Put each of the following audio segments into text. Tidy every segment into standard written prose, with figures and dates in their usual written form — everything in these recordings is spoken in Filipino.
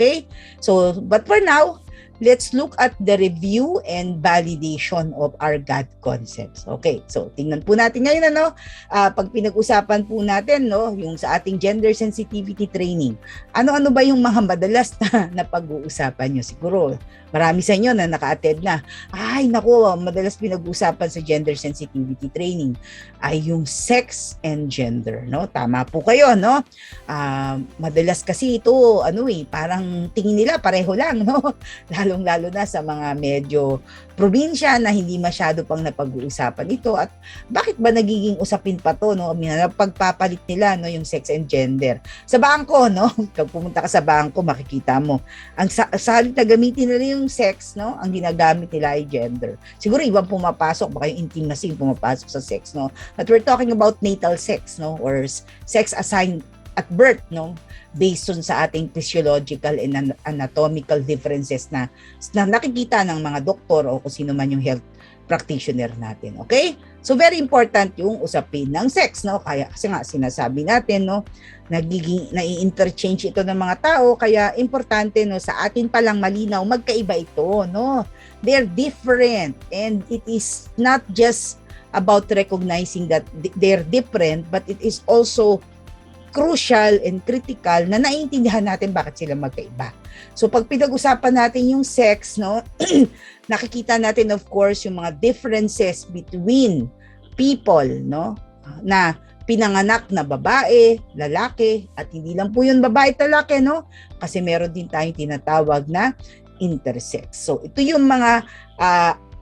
Okay? So, but for now, let's look at the review and validation of our God concepts. Okay, so tingnan po natin ngayon pag pinag-usapan po natin yung sa ating gender sensitivity training. Ano-ano ba yung mga madalas na pag-uusapan nyo? Siguro marami sa inyo na naka-attend na. Ay, naku, madalas pinag-uusapan sa gender sensitivity training ay yung sex and gender, no? Tama po kayo, no? Madalas kasi ito, parang tingin nila pareho lang, no? Lalong-lalo na sa mga medyo probinsya na hindi masyado pang napag-uusapan ito. At bakit ba nagiging usapin pa to, no? Pagpapalit nila, no, yung sex and gender. Sa bangko, no? Pag pumunta ka sa bangko, makikita mo. Ang sa halip na gamitin nila yung sex, no? Ang ginagamit nila ay gender. Siguro ibang pumapasok, baka yung intimacy pumapasok sa sex, no? But we're talking about natal sex, no? Or sex assigned at birth, no? Based on sa ating physiological and anatomical differences na nakikita ng mga doktor o kung sino man yung health practitioner natin. Okay? So very important yung usapin ng sex, no? Kaya kasi nga sinasabi natin, no, nai-interchange ito ng mga tao, kaya importante, no, sa atin palang malinaw magkaiba ito, no? They're different, and it is not just about recognizing that they're different, but it is also crucial and critical na naiintindihan natin bakit sila magkaiba. So pag pinag-usapan natin yung sex, no, nakikita natin of course yung mga differences between people, no, na pinanganak na babae, lalaki, at hindi lang po yun babae at lalaki, no, kasi meron din tayong tinatawag na intersex. So ito yung mga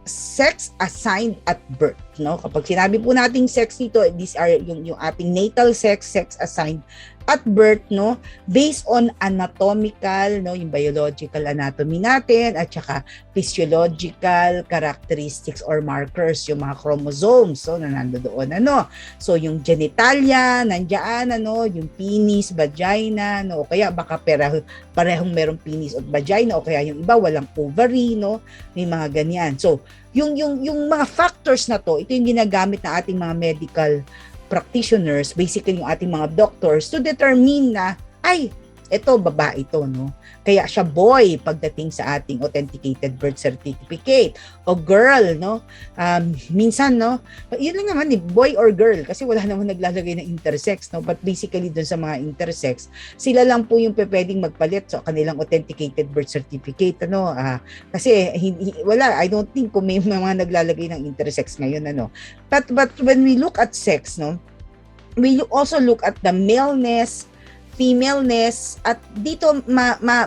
sex assigned at birth, no? Kapag sinabi po nating sex dito, these are yung ating natal sex assigned at birth, no? Based on anatomical, no, yung biological anatomy natin at saka physiological characteristics or markers, yung mga chromosomes, so na nandoon, So yung genitalia, nandiyan, yung penis, vagina, no? O kaya baka parehong merong penis at vagina, o kaya yung iba walang ovary, no? May mga ganyan. So yung mga factors na to, ito yung ginagamit ng ating mga medical practitioners, basically yung ating mga doctors, to determine na, ay, ito, babae ito, no? Kaya siya boy pagdating sa ating authenticated birth certificate. O girl, no? Minsan, no? Yun lang naman, boy or girl, kasi wala naman naglalagay ng intersex, no? But basically, dun sa mga intersex, sila lang po yung pwedeng magpalit sa kanilang authenticated birth certificate, kasi wala, I don't think kung may mga naglalagay ng intersex ngayon, But when we look at sex, no? We also look at the maleness, femaleness, at dito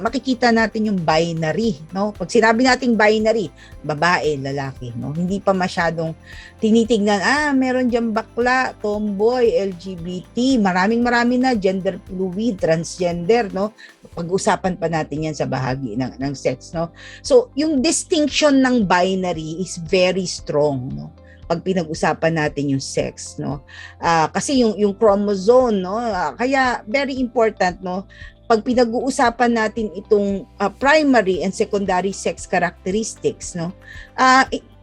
makikita natin yung binary, no? Pag sinabi nating binary, babae, lalaki, no? Hindi pa masyadong tinitingnan, meron diyang bakla, tomboy, LGBT, marami na gender fluid, transgender, no? Pag-usapan pa natin yan sa bahagi ng sex, no? So, yung distinction ng binary is very strong, no? Pag pinag-usapan natin yung sex, no? Kasi yung chromosome, no? Kaya very important, no? Pag pinag-uusapan natin itong primary and secondary sex characteristics, no?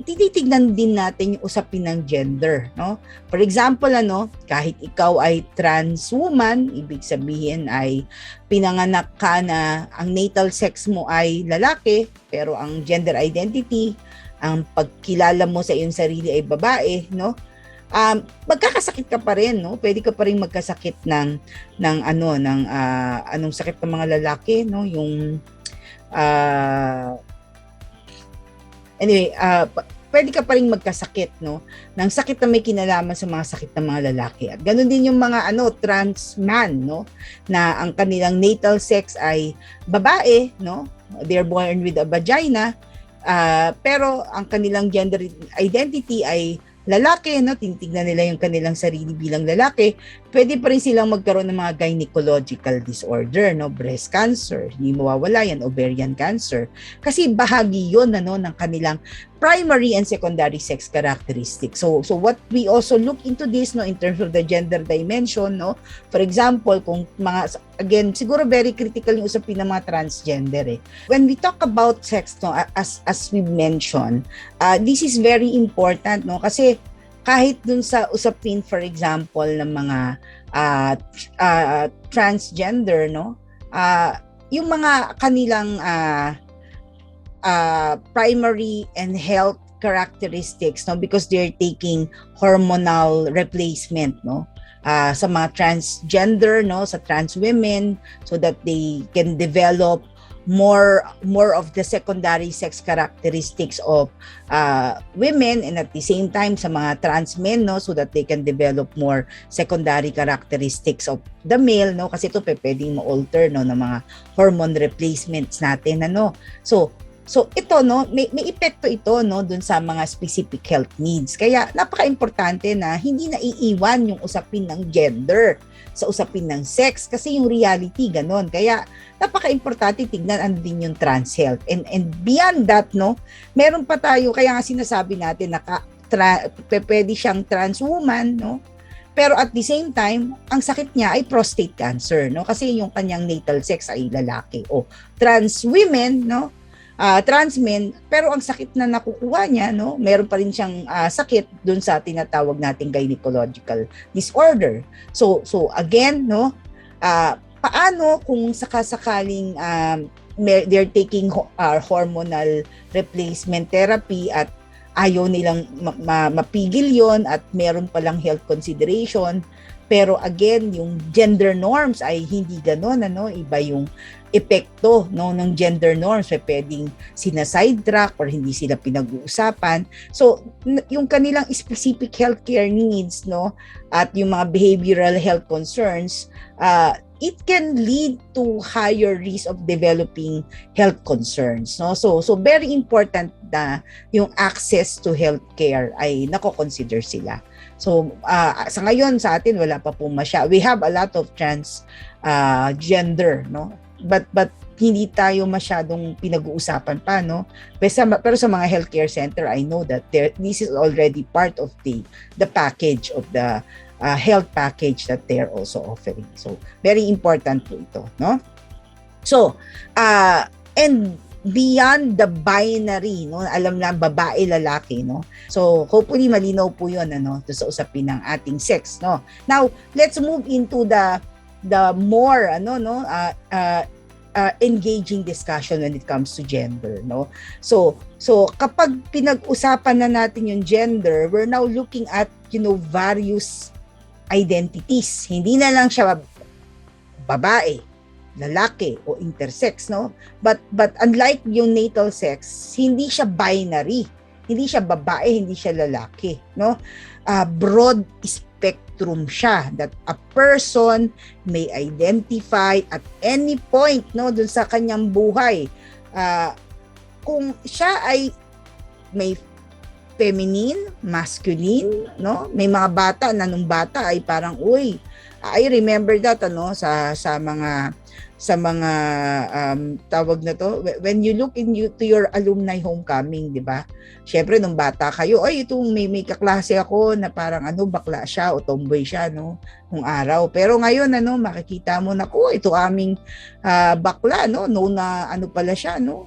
Tinitignan din natin yung usapin ng gender, no? For example, kahit ikaw ay trans woman, ibig sabihin ay pinanganak ka na ang natal sex mo ay lalaki, pero ang gender identity, ang pagkilala mo sa iyong sarili ay babae, no? Magkakasakit ka pa rin, no? Pwede ka pa rin magkasakit ng anong sakit ng mga lalaki, no? Yung pwede ka pa rin magkasakit, no? Ng sakit na may kinalaman sa mga sakit ng mga lalaki. At ganun din yung mga trans man, no? Na ang kanilang natal sex ay babae, no? They're born with a vagina. Pero ang kanilang gender identity ay lalaki, no? Tinitignan nila yung kanilang sarili bilang lalaki. Pwede pa rin silang magkaroon ng mga gynecological disorder, no? Breast cancer, hindi mawawala yan, ovarian cancer. Kasi bahagi yun, ng kanilang primary and secondary sex characteristics. So what we also look into this, no, in terms of the gender dimension, no? For example, kung again, siguro very critical yung usapin ng mga transgender. When we talk about sex, no, as we mentioned, this is very important, no? Kasi kahit dun sa usapin, for example, ng mga transgender, no? yung mga kanilang primary and health characteristics, no, because they're taking hormonal replacement, no, sa mga transgender, no, sa trans women, so that they can develop more of the secondary sex characteristics of women, and at the same time sa mga trans men, no, so that they can develop more secondary characteristics of the male, no, kasi ito pwedeng ma-alter, no, ng mga hormone replacements natin, ano. So ito, no, may epekto ito, no, dun sa mga specific health needs. Kaya napaka-importante na hindi naiiwan yung usapin ng gender sa usapin ng sex, kasi yung reality ganon. Kaya napaka-importante tignan ano din yung trans health. And beyond that, no, meron pa tayo, kaya nga sinasabi natin na pwede siyang trans woman, no, pero at the same time, ang sakit niya ay prostate cancer, no, kasi yung kanyang natal sex ay lalaki. O trans women, no, trans men, pero ang sakit na nakukuha niya, no, meron pa rin siyang sakit dun sa tinatawag nating gynecological disorder. So again, no, paano kung sakasakaling they're taking hormonal replacement therapy at ayaw nilang mapigil yon at meron palang health consideration, pero again, yung gender norms ay hindi gano'n, ano, iba yung epekto, no, ng gender norms, ay pwedeng sinasidetrack or hindi sila pinag-uusapan. So yung kanilang specific healthcare needs, no, at yung mga behavioral health concerns, it can lead to higher risk of developing health concerns, no. So very important na yung access to healthcare ay nako-consider sila. So sa ngayon sa atin wala pa po we have a lot of trans gender, no, but hindi tayo masyadong pinag-uusapan pa, no. Pero sa mga healthcare center, I know that this is already part of the package of the health package that they're also offering. So very important po ito, no. So and beyond the binary, no, alam na babae lalaki, no. So hopefully malinaw po 'yon, ano, sa usapin ng ating sex, no. Now let's move into the more engaging discussion when it comes to gender, no. So kapag pinag-usapan na natin yung gender, we're now looking at, various identities. Hindi na lang siya babae, lalaki o intersex, no? But unlike yung natal sex, hindi siya binary. Hindi siya babae, hindi siya lalaki, no? Broad spectrum siya that a person may identify at any point, no, dun sa kanyang buhay. Kung siya ay may feminine, masculine, no? May mga bata na nung bata ay parang, uy, I remember that, ano, sa mga tawag na to, when you look to your alumni homecoming, di ba? Syempre nung bata kayo, ay itong may kaklase ako na parang bakla siya o tomboy siya, no, nung araw. Pero ngayon, makikita mo na ko ito aming bakla, no, na pala siya, no.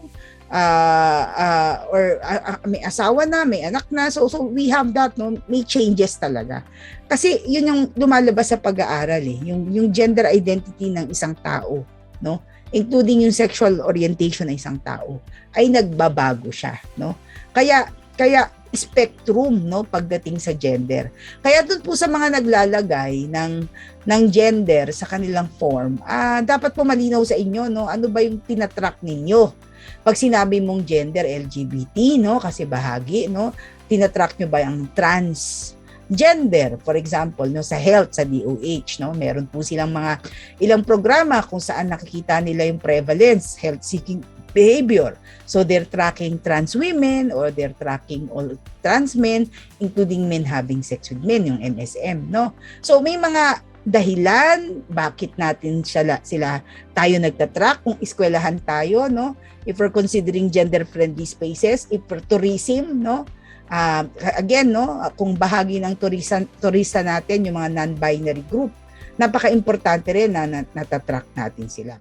May asawa na, may anak na, so we have that, no, may changes talaga. Kasi yun yung lumalabas sa pag-aaral, yung gender identity ng isang tao, no, including yung sexual orientation ng isang tao, ay nagbabago siya, no. Kaya spectrum, no, pagdating sa gender. Kaya doon po sa mga naglalagay ng gender sa kanilang form, dapat po malinaw sa inyo, no, ano ba yung tinatrack ninyo pag sinabi mong gender LGBT, no, kasi bahagi, no, tinatrack nyo ba yung trans gender, for example, no, sa health, sa DOH, no, meron po silang ilang programa kung saan nakikita nila yung prevalence, health seeking behavior. So they're tracking trans women or they're tracking all trans men, including men having sex with men, yung MSM, no. So may mga dahilan bakit natin tayo nagtatrack, kung eskwelahan tayo, no, if we're considering gender friendly spaces, if for tourism, no. Again, no, kung bahagi ng turista natin yung mga non-binary group, napaka-importante rin na natatrack natin sila.